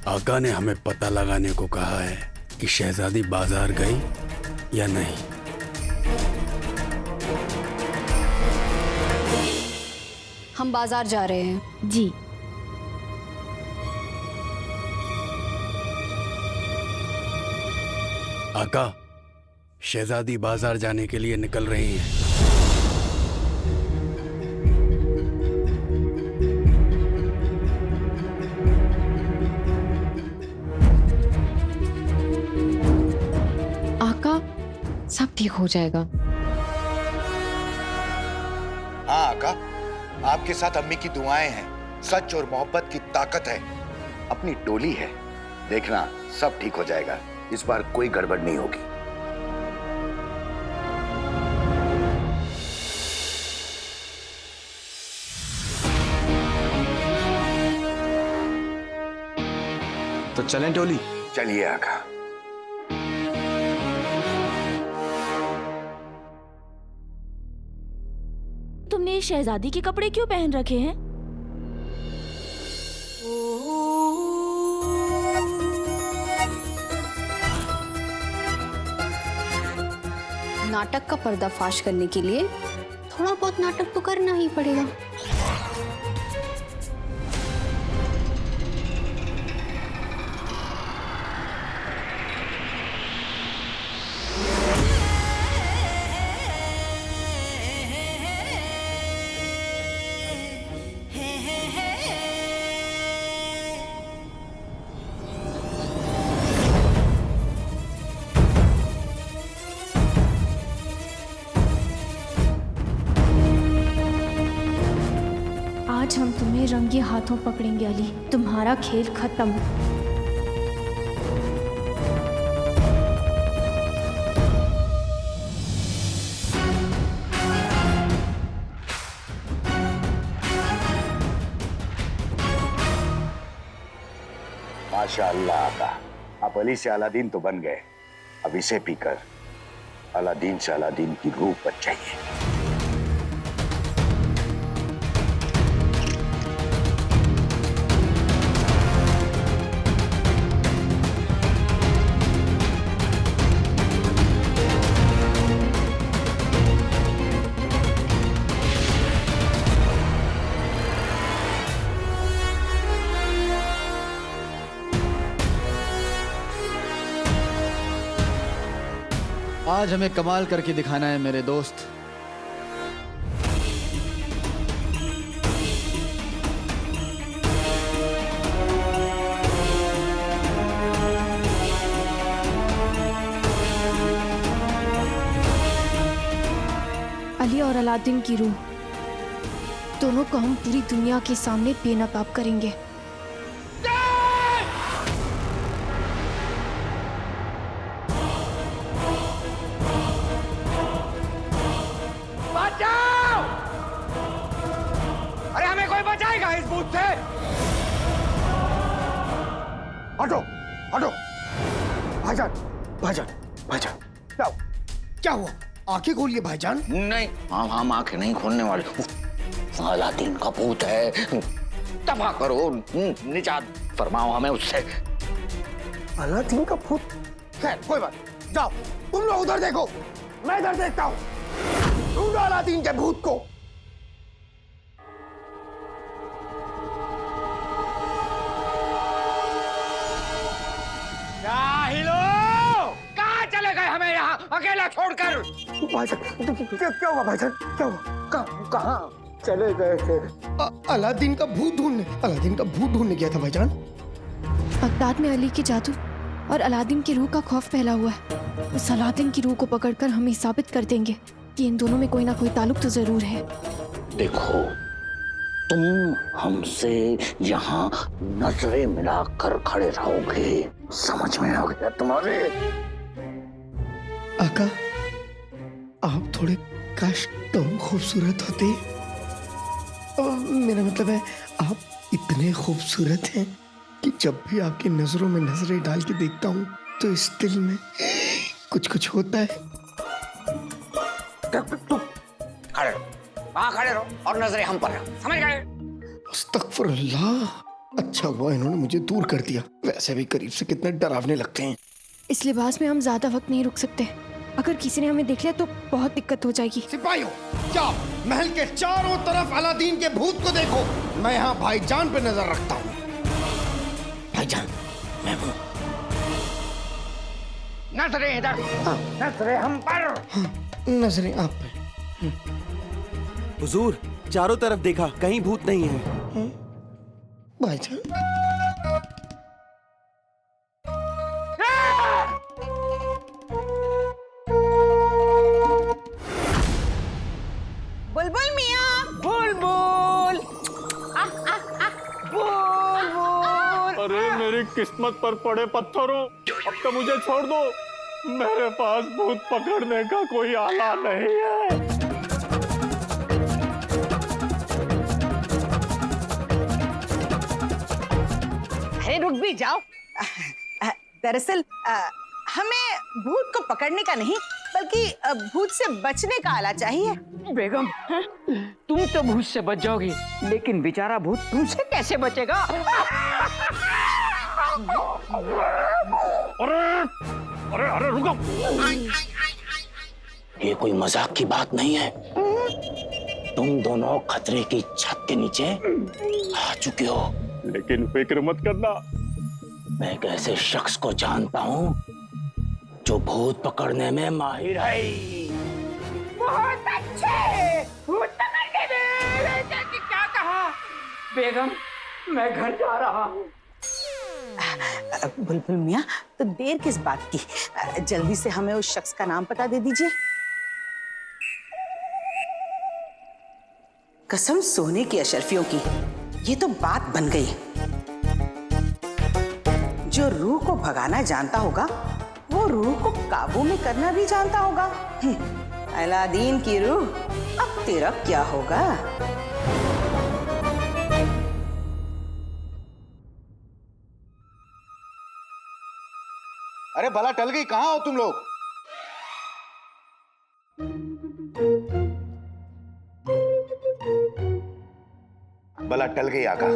आका ने हमें पता लगाने को कहा है कि शहजादी बाजार गई या नहीं। हम बाजार जा रहे हैं। जी। आका, शहजादी बाजार जाने के लिए निकल रही हैं। आका, सब ठीक हो जाएगा। हाँ आका, आपके साथ अम्मी की दुआएं हैं। सच और मोहब्बत की ताकत है। अपनी टोली है, देखना सब ठीक हो जाएगा। इस बार कोई गड़बड़ नहीं होगी। तो चलें टोली? चलिए आका। तुमने शहजादी के कपड़े क्यों पहन रखे हैं? नाटक का पर्दाफाश करने के लिए थोड़ा बहुत नाटक तो करना ही पड़ेगा। आज हम तुम्हें रंगे हाथों पकड़ेंगे अली। तुम्हारा खेल खत्म। माशाअल्लाह आका, आप अली से अलादीन तो बन गए। अब इसे पीकर अलादीन से अलादीन की रूह बच जाइए। आज हमें कमाल करके दिखाना है मेरे दोस्त। अली और अलादीन की रूह दोनों को हम पूरी दुनिया के सामने बेनकाब करेंगे। अरे हमें कोई बचाएगा इस भूत से? हटो हटो। भाईजान भाईजान भाईजान, क्या हुआ? आंखें खोलिए भाईजान। नहीं, हम आंखें नहीं खोलने वाले। अलादीन का भूत है, दफा करो, निजात फरमाओ हमें उससे। अलादीन का भूत? खैर कोई बात, जाओ तुम लोग उधर देखो, मैं इधर देखता हूँ। ढूंढो अलादीन के भूत को। कहाँ चले गए हमें यहाँ अकेला छोड़कर? भाईजान क्या हुआ? भाईजान क्या हुआ? कहाँ चले गए थे? अलादीन का भूत ढूंढने, अलादीन का भूत ढूंढने गया था भाईजान। बगदाद में अली के जादू और अलादीन की रूह का खौफ फैला हुआ है। उस अलादीन की रूह को पकड़कर हम ये साबित कर देंगे कि इन दोनों में कोई ना कोई ताल्लुक तो जरूर है। देखो, तुम हमसे यहाँ नजरें मिलाकर खड़े रहोगे, समझ में आ गया तुम्हारे? आका, आप थोड़े काश तुम खूबसूरत होते। मेरा मतलब है, आप इतने खूबसूरत हैं कि जब भी आपकी नजरों में नजरें डाल के देखता हूँ तो इस दिल में कुछ कुछ होता है। तुम खड़े रहो, वहाँ खड़े रहो और नजरें हम पर रहो, समझ गए? अस्तगफुरुल्लाह, अच्छा हुआ इन्होंने मुझे दूर कर दिया, वैसे भी करीब से कितने डरावने लगते हैं। इस लिबास में हम ज्यादा वक्त नहीं रुक सकते। अगर किसी ने हमें देख लिया तो बहुत दिक्कत हो जाएगी। सिपाहियों, जाओ महल के चारों तरफ अलादीन के भूत को देखो। मैं यहाँ भाईजान पे नजर रखता हूँ। भाईजान, मैं हूँ। नजरें इधर, नजरें हम पर। नजरें आप पे। हुजूर, चारों तरफ देखा, कहीं भूत नहीं है। भाईजान, बुलबुल मियाँ, बुलबुल, बुलबुल। अरे मेरी किस्मत पर पड़े पत्थरों, अब तो मुझे छोड़ दो। मेरे पास भूत पकड़ने का कोई आला नहीं है। अरे रुक भी जाओ। दरअसल हमें भूत को पकड़ने का नहीं बल्कि भूत से बचने का आला चाहिए। बेगम, तुम तो भूत से बच जाओगी, लेकिन बेचारा भूत तुमसे कैसे बचेगा? अरे अरे रुको, ये कोई मजाक की बात नहीं है। तुम दोनों खतरे की छत के नीचे आ चुके हो। लेकिन फिक्र मत करना, मैं एक ऐसे शख्स को जानता हूँ जो भूत पकड़ने में माहिर है। बहुत अच्छे, भूत पकड़ के क्या कहा? बेगम, मैं घर जा रहा हूँ। बुलबुल मियाँ, तो देर किस बात की? जल्दी से हमें उस शख्स का नाम बता दे दीजिए। कसम सोने की अशरफियों की, ये तो बात बन गई। जो रूह को भगाना जानता होगा वो रूह को काबू में करना भी जानता होगा। अलादीन की रूह, अब तेरा क्या होगा? अरे भला टल गई, कहाँ हो तुम लोग? भला टल गई आका।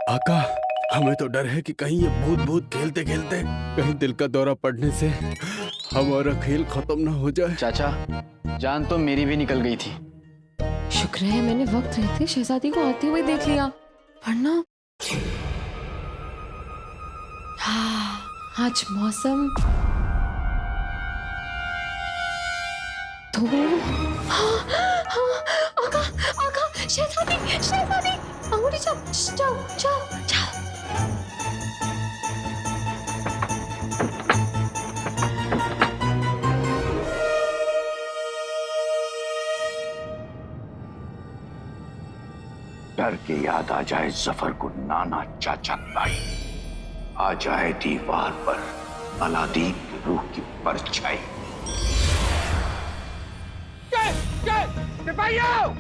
आका, हमें तो डर है कि कहीं ये भूत भूत खेलते खेलते कहीं दिल का दौरा पड़ने से हमारा खेल खत्म ना हो जाए। चाचा, जान तो मेरी भी निकल गई थी। शुक्र है मैंने वक्त रहते शहजादी को आते हुए देख लिया, वरना हाँ, आज मौसम तो हाँ, हाँ, आका, आका, शहजादी, शहजादी, अंगूठी जाओ, जाओ, जाओ, जाओ। डर के याद आ जाए जफर को नाना चाचा ताई, आ जाए दीवार पर अलादीन की रूह की परछाई। सिपाहियों,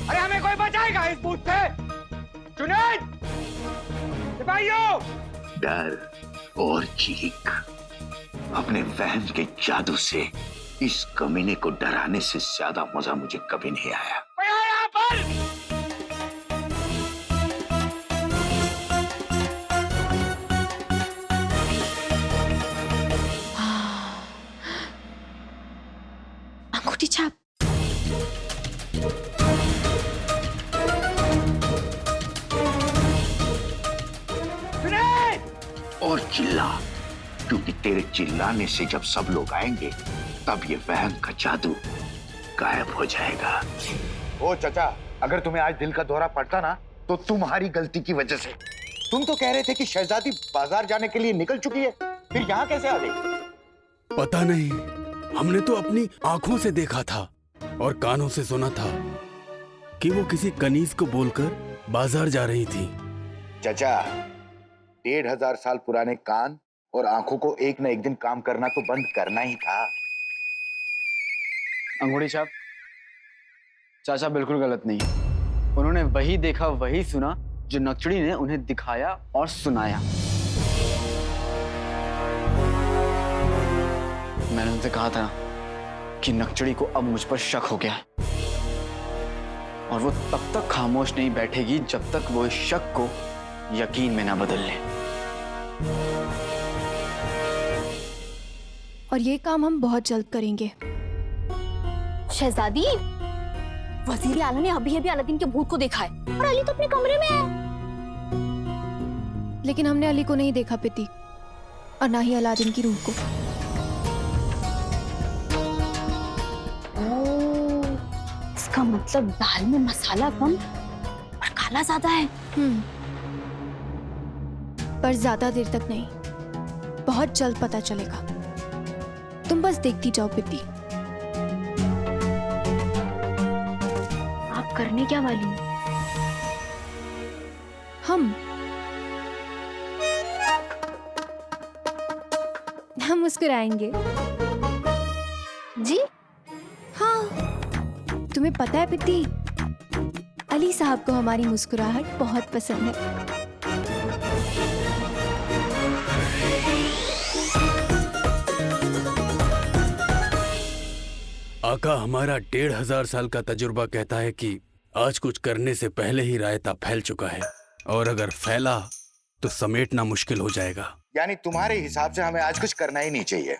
अरे हमें कोई बचाएगा इस भूत से? जुनैद, सिपाहियों! डर और चीख, अपने वहम के जादू से इस कमीने को डराने से ज्यादा मजा मुझे कभी नहीं आया। कोई है यहाँ पर? अंगूठी छाप। और चिल्ला, क्योंकि तेरे चिल्लाने से जब सब लोग आएंगे तब ये वहम का जादू गायब हो जाएगा। ओ चाचा, अगर तुम्हें आज दिल का दौरा पड़ता ना तो तुम्हारी गलती की वजह से। तुम तो कह रहे थे कि शहजादी बाजार जाने के लिए निकल चुकी है, फिर यहाँ कैसे आ गई? पता नहीं, हमने तो अपनी आंखों से देखा था और कानों से सुना था कि वो किसी कनीज को बोलकर बाजार जा रही थी। चाचा, 1500 साल पुराने कान और आंखों को एक न एक दिन काम करना तो बंद करना ही था। अंगूठी छाप, चाचा बिल्कुल गलत नहीं। उन्होंने वही देखा वही सुना जो नक्चड़ी ने उन्हें दिखाया और सुनाया। मैंने उनसे कहा था कि नक्चड़ी को अब मुझ पर शक हो गया है। और वो तब तक खामोश नहीं बैठेगी जब तक वो इस शक को यकीन में ना बदल ले। और ये काम हम बहुत जल्द करेंगे। शहजादी, वजीर आला ने अभी अभी अलादीन के भूत को देखा है और अली तो अपने कमरे में है। लेकिन हमने अली को नहीं देखा पिती, और ना ही अलादीन की रूह को। इसका मतलब दाल में मसाला कम और काला ज्यादा है। पर ज्यादा देर तक नहीं, बहुत जल्द पता चलेगा। तुम बस देखती जाओ पिती। आप करने क्या वाली हो? हम मुस्कुराएंगे। जी हाँ, तुम्हें पता है पिती, अली साहब को हमारी मुस्कुराहट बहुत पसंद है। आका, हमारा 1500 साल का तजुर्बा कहता है कि आज कुछ करने से पहले ही रायता फैल चुका है, और अगर फैला तो समेटना मुश्किल हो जाएगा। यानी तुम्हारे हिसाब से हमें आज कुछ करना ही नहीं चाहिए।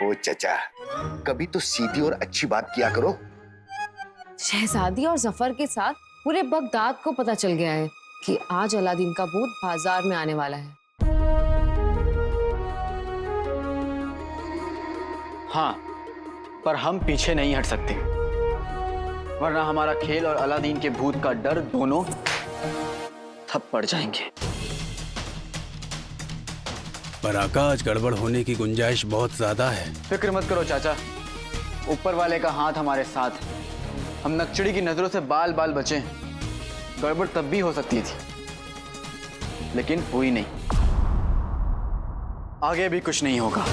ओ चचा, कभी तो सीधी और अच्छी बात किया करो। शहजादी और जफर के साथ पूरे बगदाद को पता चल गया है कि आज अलादीन का भूत बाजार में आने वाला है। हाँ, पर हम पीछे नहीं हट सकते, वरना हमारा खेल और अलादीन के भूत का डर दोनों ठप पड़ जाएंगे। पर आका, आज गड़बड़ होने की गुंजाइश बहुत ज्यादा है। फिक्र मत करो चाचा, ऊपर वाले का हाथ हमारे साथ है। हम नक्चड़ी की नजरों से बाल बाल बचे। गड़बड़ तब भी हो सकती थी, लेकिन हुई नहीं। आगे भी कुछ नहीं होगा।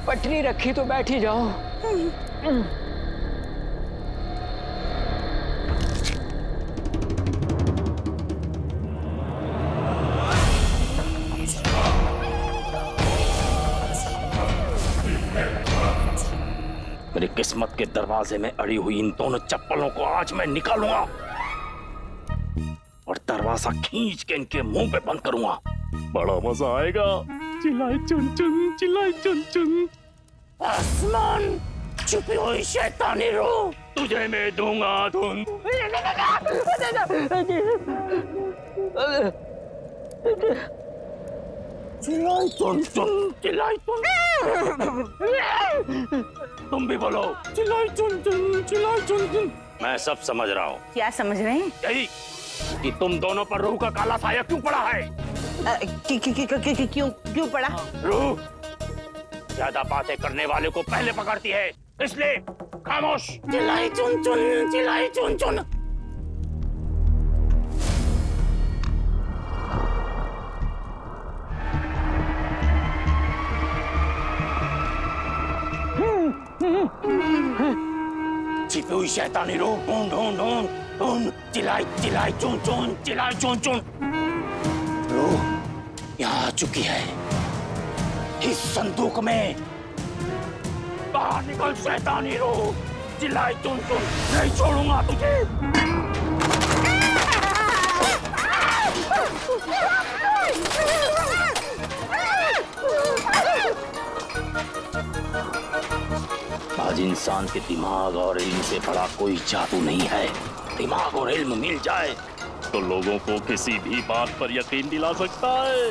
पटरी रखी तो बैठी जाओ। मेरी किस्मत के दरवाजे में अड़ी हुई इन दोनों चप्पलों को आज मैं निकालूंगा और दरवाजा खींच के इनके मुंह पे बंद करूंगा। बड़ा मजा आएगा। चिल्लाई चुन चुन, चिल्लाई चुन चुन। आसमान, छुपी हुई शैतानी रूह, तुझे मैं दूंगा धुन। चिल्लाई चुन चुन, चिल्लाई चुन। तुम भी बोलो, चिल्लाई चुन चुन, चिल्लाई चुन चुन। मैं सब समझ रहा हूँ। क्या समझ रहे हैं? यही कि तुम दोनों पर रूह का काला साया क्यों पड़ा है। क्यों पड़ा? रूह ज्यादा बातें करने वाले को पहले पकड़ती है, इसलिए खामोश। चिल्लाई चुन चुन, चिल्लाई चुन चुन। छिपी हुई शैतानी रूह ढूंढ ढूंढ ढूंढ ढूंढ। चिल्लाई चिल्लाई चुन चुन, चिल्लाई चुन चुन। रूह यहाँ आ चुकी है, इस संदूक में। बाहर निकल शैतानी रूह, चिल्लाई चुन चुन, नहीं छोड़ूंगा तुझे। आज इंसान के दिमाग और इल्म से बड़ा कोई जादू नहीं है। दिमाग और इल्म मिल जाए तो लोगों को किसी भी बात पर यकीन दिला सकता है।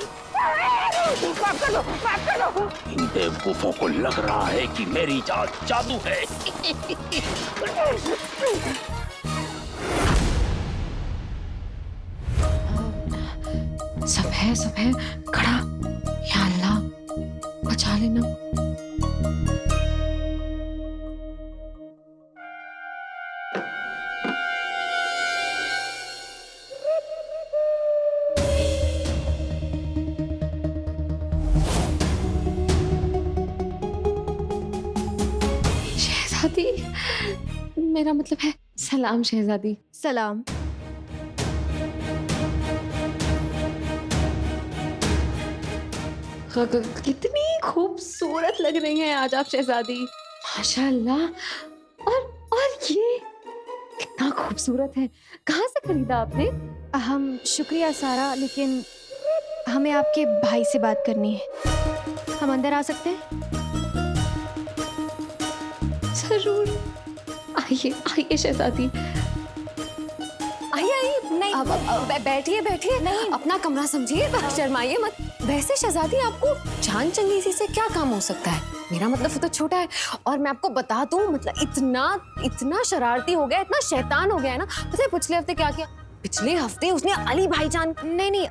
इन बेवकूफों को लग रहा है कि मेरी जात जादू है। सब है खड़ा। या अल्लाह, बचा लेना। शहजादी, मेरा मतलब है सलाम शहजादी। सलाम। कितनी खूबसूरत लग रही हैं आज आप शहजादी, माशाल्लाह। और ये कितना खूबसूरत है, कहाँ से खरीदा आपने? हम शुक्रिया सारा, लेकिन हमें आपके भाई से बात करनी है। हम अंदर आ सकते हैं? जरूर, आइए आइए शहजादी, आइए आइए। नहीं, बैठिए बैठिए। नहीं, अपना कमरा समझिए, शर्माइए मत। वैसे शहजादी, आपको चांद चंगेजी से क्या काम हो सकता है? मेरा मतलब वो तो छोटा है, और मैं आपको बता दूं, मतलब इतना शरारती हो गया, इतना शैतान हो गया है ना। पता है पिछले हफ्ते क्या किया? पिछले हफ्ते उसने अली भाईजान। नहीं,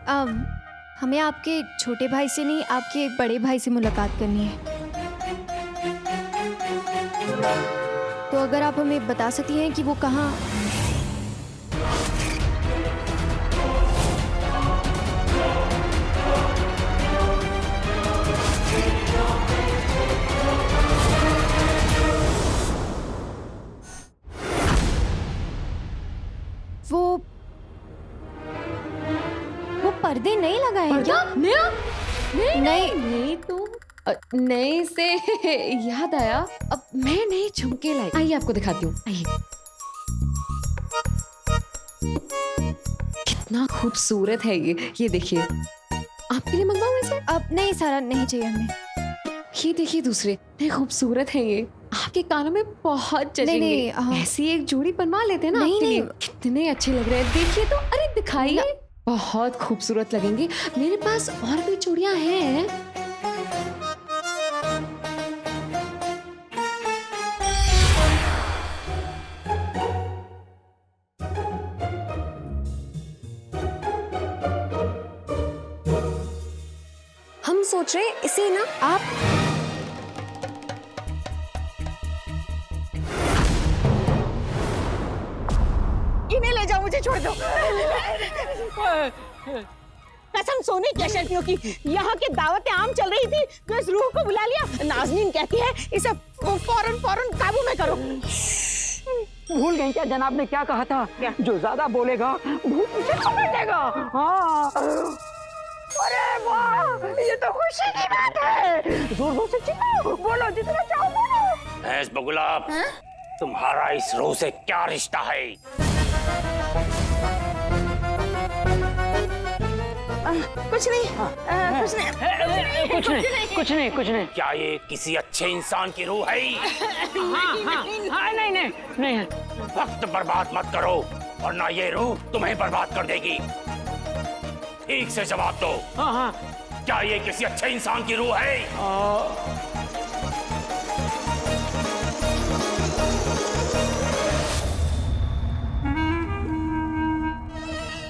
हमें आपके छोटे भाई से नहीं, आपके बड़े भाई से मुलाकात करनी है। तो अगर आप हमें बता सकती हैं कि वो कहाँ। वो पर्दे नहीं लगाए हैं क्या? नहीं तो नए से याद आया, अब मैं नए झुमके लाई। आइए आपको दिखाती हूँ, आइए। कितना खूबसूरत है ये देखिए। आपके लिए मंगवाऊं इसे? अब नहीं सारा, नहीं चाहिए हमें। ये देखिए दूसरे, इतने खूबसूरत है ये, आपके कानों में बहुत जचेंगे। नहीं, ऐसी एक जोड़ी बनवा लेते हैं ना आपके लिए। कितने अच्छे लग रहे हैं, देखिए तो। अरे दिखाइए, बहुत खूबसूरत लगेंगे। मेरे पास और भी चूड़ियां हैं। हम सोच रहे इसे ना आप इन्हें ले जाओ, मुझे छोड़ दो। कसम सोने की अशर्फियों की, यहाँ की दावतें आम चल रही थी तो इस रूह को बुला लिया। नाज़नीन कहती है इसे फौरन काबू में करो। भूल गई क्या जनाब ने क्या कहा था? क्या? जो ज्यादा बोलेगा भूत उसे पकड़ लेगा। हाँ, अरे वाह, ये तो खुशी की बात है। जोर जोर से चिल्लाओ, बोलो जितना चाहो बोलो। भैंस बगुला, तुम्हारा इस रूह से क्या रिश्ता है? कुछ नहीं, कुछ नहीं। क्या ये किसी अच्छे इंसान की रूह है? नहीं। वक्त बर्बाद मत करो, वरना ये रूह तुम्हें बर्बाद कर देगी। ठीक से जवाब दो। हाँ। क्या ये किसी अच्छे इंसान की रूह है?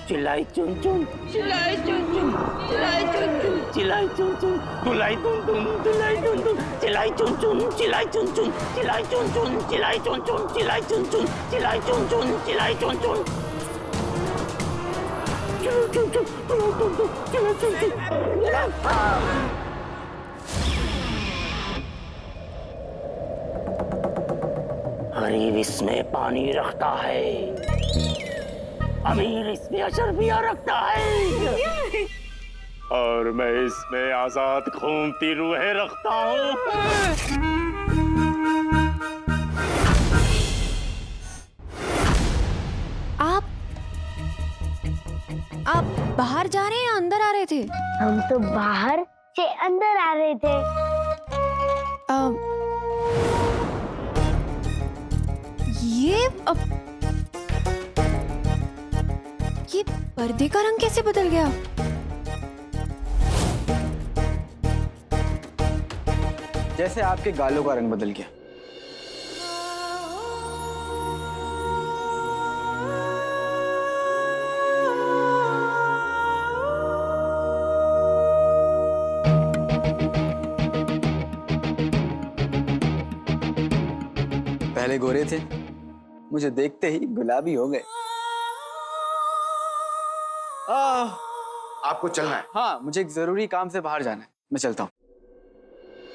चिल्लाई चुन चुन, चिल्लाई चुन चुन, चिल्लाई चुन चुन, चिल्लाई चुन चुन, चिल्लाई चुन चुन, चिल्लाई चुन चुन, चिल्लाई चुन चुन, चिल्लाई चुन चुन, चिल्लाई चुन चुन, चिल्लाई चुन चुन, चिल्लाई चुन चुन, चिल्लाई चुन चुन, चिल्लाई चुन चुन, चिल्लाई चुन चुन। गरीब इसमें पानी रखता है, अमीर इसमें अशरफिया रखता है, और मैं इसमें आजाद घूमती रूहें रखता हूँ। आप बाहर जा रहे हैं या अंदर आ रहे थे? हम तो बाहर से अंदर आ रहे थे। ये पर्दे का रंग कैसे बदल गया? जैसे आपके गालों का रंग बदल गया। पहले गोरे थे, मुझे देखते ही गुलाबी हो गए। आपको चलना है? हाँ, मुझे एक जरूरी काम से बाहर जाना है, मैं चलता हूँ।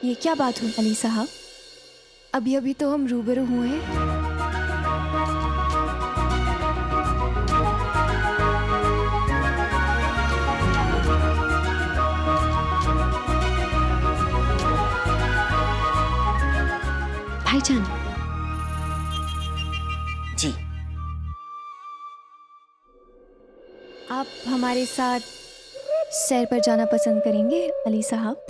ये क्या बात हुई अली साहब? अभी अभी तो हम रूबरू हुए हैं। भाईजान, जी। आप हमारे साथ सैर पर जाना पसंद करेंगे अली साहब?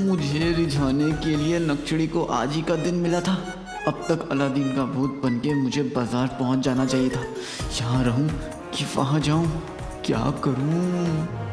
मुझे रिझाने के लिए नक्शड़ी को आज ही का दिन मिला था। अब तक अलादीन का भूत बनके मुझे बाजार पहुंच जाना चाहिए था। यहाँ रहूं कि वहां जाऊं, क्या करूं?